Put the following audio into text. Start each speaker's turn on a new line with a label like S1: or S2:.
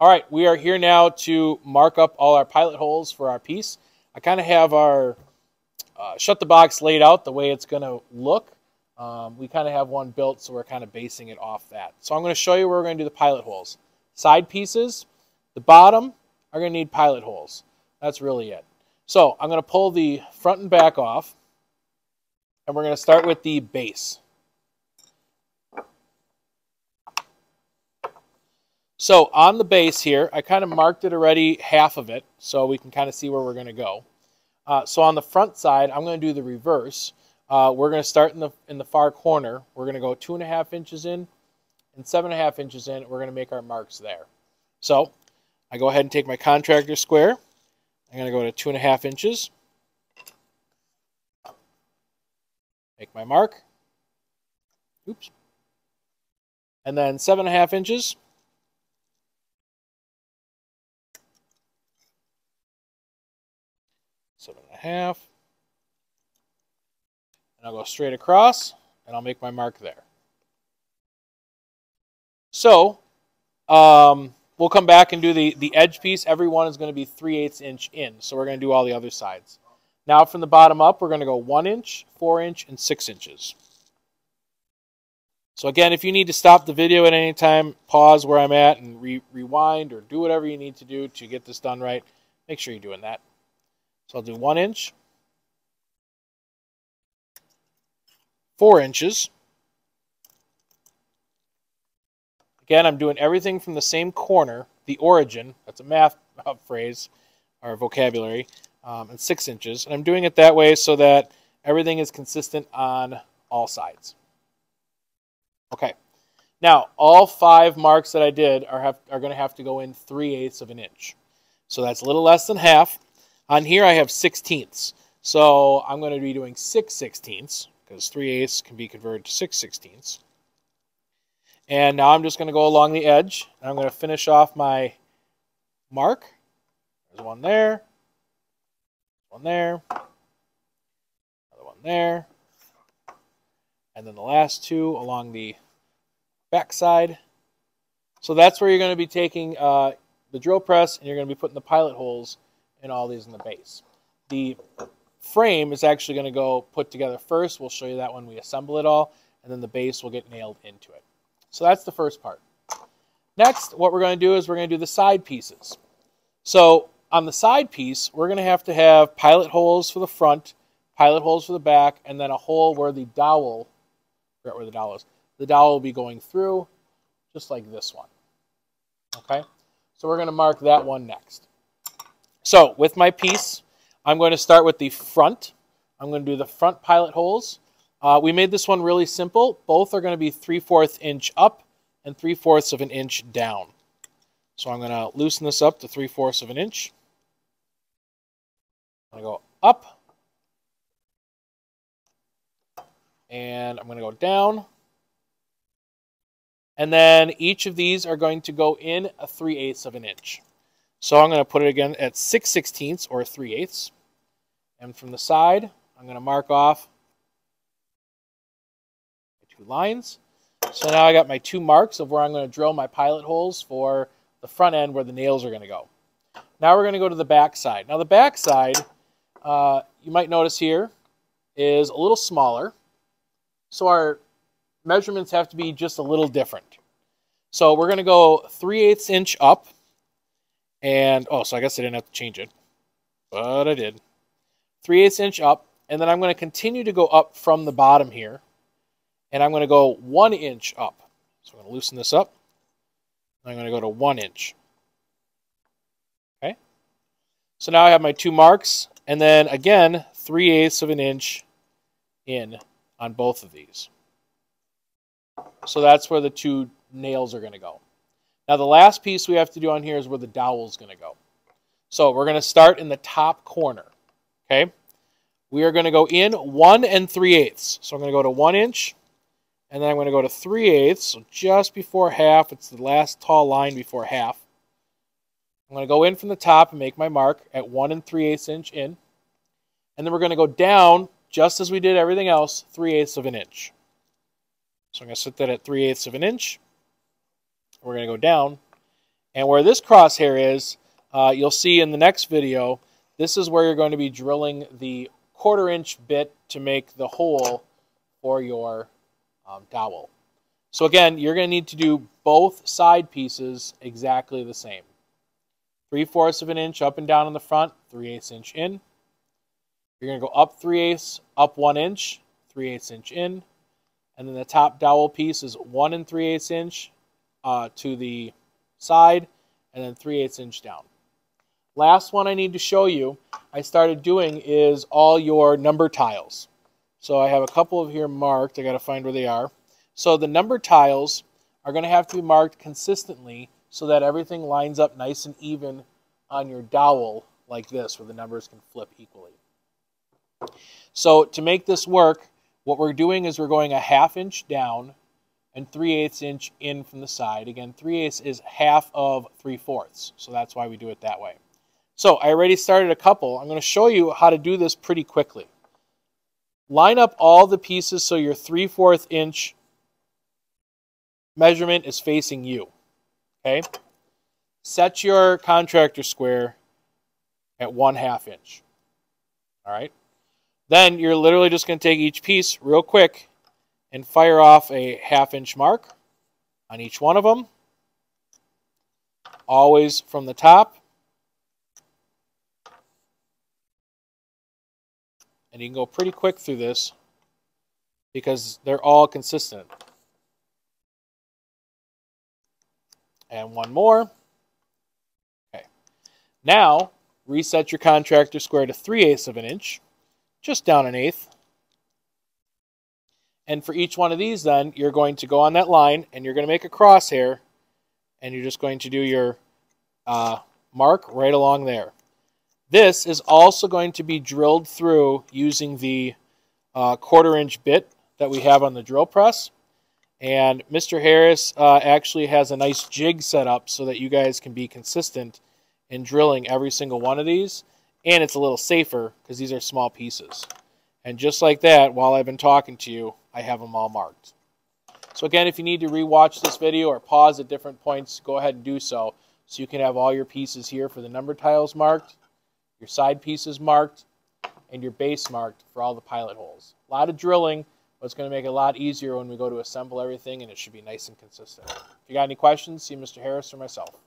S1: All right, we are here now to mark up all our pilot holes for our piece. I kind of have our shut the box laid out the way it's going to look. We kind of have one built, so we're kind of basing it off that. So I'm going to show you where we're going to do the pilot holes. Side pieces, the bottom are going to need pilot holes. That's really it. So I'm going to pull the front and back off, and we're going to start with the base. So on the base here, I kind of marked it already, half of it, so we can kind of see where we're going to go. So on the front side, I'm going to do the reverse. We're going to start in the far corner. We're going to go 2.5 inches in and 7.5 inches in. We're going to make our marks there. So I go ahead and take my contractor square. I'm going to go to 2.5 inches. Make my mark. Oops. And then 7.5 inches. 7.5. And I'll go straight across, and I'll make my mark there. So we'll come back and do the edge piece. Every one is going to be 3/8 inch in, so we're going to do all the other sides. Now from the bottom up, we're going to go 1 inch, 4 inch, and 6 inches. So again, if you need to stop the video at any time, pause where I'm at and rewind or do whatever you need to do to get this done right, make sure you're doing that. So I'll do 1 inch, 4 inches. Again, I'm doing everything from the same corner, the origin, that's a math phrase or vocabulary, and 6 inches. And I'm doing it that way so that everything is consistent on all sides. Okay. Now, all 5 marks that I did are going to have to go in 3/8 of an inch. So that's a little less than half. On here, I have 1/16. So I'm going to be doing 6/16 because 3/8 can be converted to 6/16. And now I'm just going to go along the edge. And I'm going to finish off my mark. There's one there. One there. Another one there. And then the last 2 along the back side. So that's where you're going to be taking the drill press, and you're going to be putting the pilot holes in all these in the base. The frame is actually going to go put together first. We'll show you that when we assemble it all, and then the base will get nailed into it. So that's the first part. Next, what we're going to do is we're going to do the side pieces. So on the side piece, we're going to have pilot holes for the front, pilot holes for the back, and then a hole where the dowel, I forgot where the dowel is. The dowel will be going through, just like this one. Okay? So we're going to mark that one next. So with my piece, I'm going to start with the front. I'm going to do the front pilot holes. We made this one really simple. Both are going to be 3/4 inch up and 3/4 of an inch down. So I'm going to loosen this up to 3/4 of an inch. I'm going to go up. And I'm going to go down. And then each of these are going to go in a 3/8 of an inch. So I'm going to put it again at 6/16 or 3/8. And from the side, I'm going to mark off my 2 lines. So now I got my 2 marks of where I'm going to drill my pilot holes for the front end where the nails are going to go. Now we're going to go to the back side. Now the back side, you might notice here, is a little smaller. So our measurements have to be just a little different. So we're going to go 3/8 inch up. And, so I guess I didn't have to change it. But I did. 3/8 inch up. And then I'm going to continue to go up from the bottom here. And I'm going to go 1 inch up. So I'm going to loosen this up. I'm going to go to 1 inch. Okay. So now I have my 2 marks. And then, again, 3/8 of an inch in on both of these. So that's where the 2 nails are going to go. Now the last piece we have to do on here is where the dowel is going to go. So we're going to start in the top corner. Okay. We are going to go in 1 3/8. So I'm going to go to 1 inch. And then I'm going to go to 3/8. So just before half. It's the last tall line before half. I'm going to go in from the top and make my mark at 1 3/8 inch in. And then we're going to go down, just as we did everything else, 3/8 of an inch. So I'm going to set that at 3/8 of an inch. We're going to go down And where this crosshair is, you'll see in the next video, this is where you're going to be drilling the 1/4 inch bit to make the hole for your dowel. So again, you're going to need to do both side pieces exactly the same. 3/4 of an inch up and down in the front, 3/8 inch in. You're going to go up 3/8, up 1 inch, 3/8 inch in. And then the top dowel piece is 1 3/8 inch to the side, and then 3/8 inch down. Last one I need to show you, I started doing, is all your number tiles. So I have a couple of here marked. I got to find where they are. So the number tiles are going to have to be marked consistently so that everything lines up nice and even on your dowel like this, where the numbers can flip equally. So to make this work, what we're doing is we're going 1/2 inch down and 3/8 inch in from the side. Again, 3/8 is half of 3/4, so that's why we do it that way. So I already started a couple. I'm going to show you how to do this pretty quickly. Line up all the pieces so your 3/4 inch measurement is facing you. Okay? Set your contractor square at 1/2 inch. All right? Then you're literally just going to take each piece real quick and fire off a 1/2 inch mark on each one of them. Always from the top. And you can go pretty quick through this because they're all consistent. And one more. Okay. Now, reset your contractor square to 3/8 of an inch, just down 1/8. And for each one of these, then, you're going to go on that line, and you're going to make a crosshair, and you're just going to do your mark right along there. This is also going to be drilled through using the 1/4 inch bit that we have on the drill press. And Mr. Harris actually has a nice jig set up so that you guys can be consistent in drilling every single one of these. And it's a little safer because these are small pieces. And just like that, while I've been talking to you, I have them all marked. So again, if you need to rewatch this video or pause at different points, go ahead and do so. So you can have all your pieces here for the number tiles marked, your side pieces marked, and your base marked for all the pilot holes. A lot of drilling, but it's going to make it a lot easier when we go to assemble everything, and it should be nice and consistent. If you got any questions, see Mr. Harris or myself.